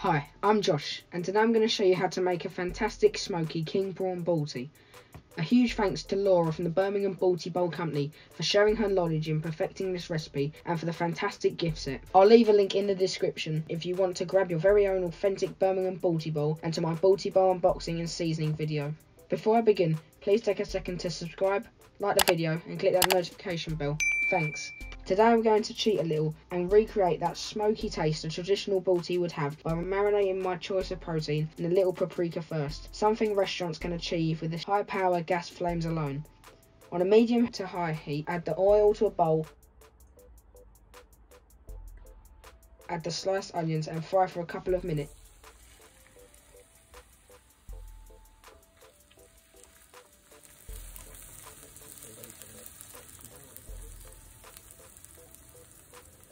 Hi, I'm Josh, and today I'm going to show you how to make a fantastic smoky king prawn balti. A huge thanks to Laura from the Birmingham Balti Bowl Company for sharing her knowledge in perfecting this recipe and for the fantastic gift set. I'll leave a link in the description if you want to grab your very own authentic Birmingham Balti Bowl and to my Balti Bowl unboxing and seasoning video. Before I begin, please take a second to subscribe, like the video and click that notification bell. Thanks. Today I'm going to cheat a little and recreate that smoky taste a traditional balti would have by marinating my choice of protein in a little paprika first, something restaurants can achieve with the high power gas flames alone. On a medium to high heat, add the oil to a bowl, add the sliced onions and fry for a couple of minutes.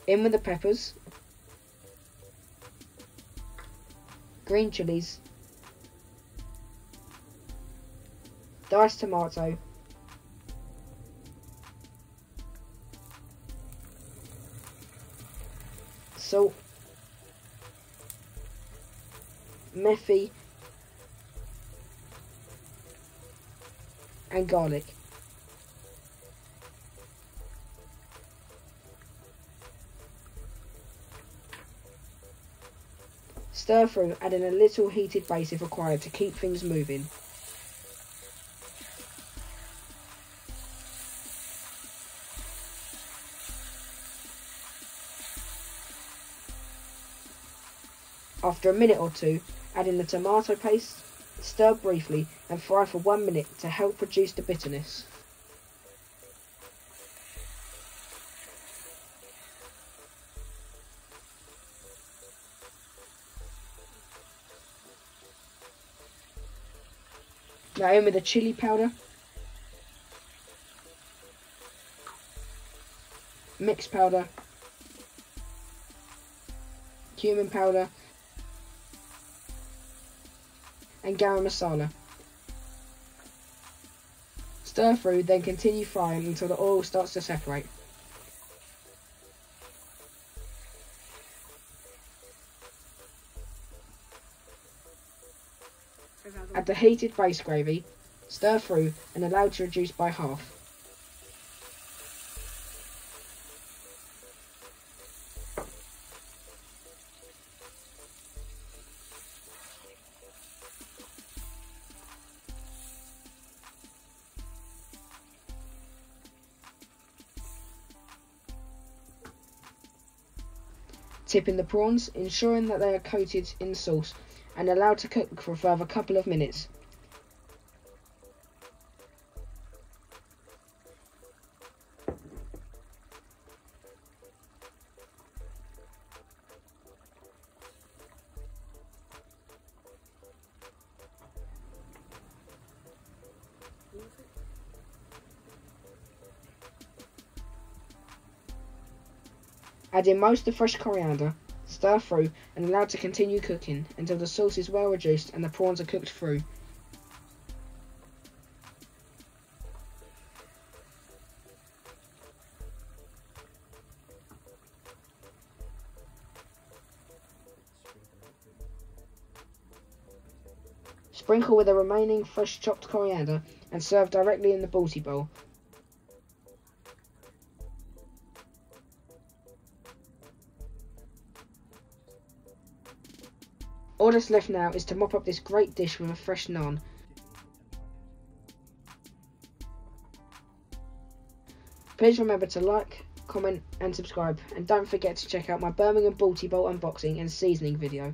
In with the peppers, green chilies, diced tomato, salt, methy and garlic. Stir through, adding a little heated base if required to keep things moving. After a minute or two, add in the tomato paste, stir briefly and fry for 1 minute to help reduce the bitterness. Now in with the chili powder, mixed powder, cumin powder and garam masala. Stir through, then continue frying until the oil starts to separate. Add the heated base gravy, stir through and allow to reduce by half. Tip in the prawns, ensuring that they are coated in sauce and allowed to cook for a further couple of minutes. Add in most of the fresh coriander, stir through and allow to continue cooking until the sauce is well reduced and the prawns are cooked through. Sprinkle with the remaining fresh chopped coriander and serve directly in the balti bowl. All that's left now is to mop up this great dish with a fresh naan. Please remember to like, comment and subscribe, and don't forget to check out my Birmingham Balti Bowl unboxing and seasoning video.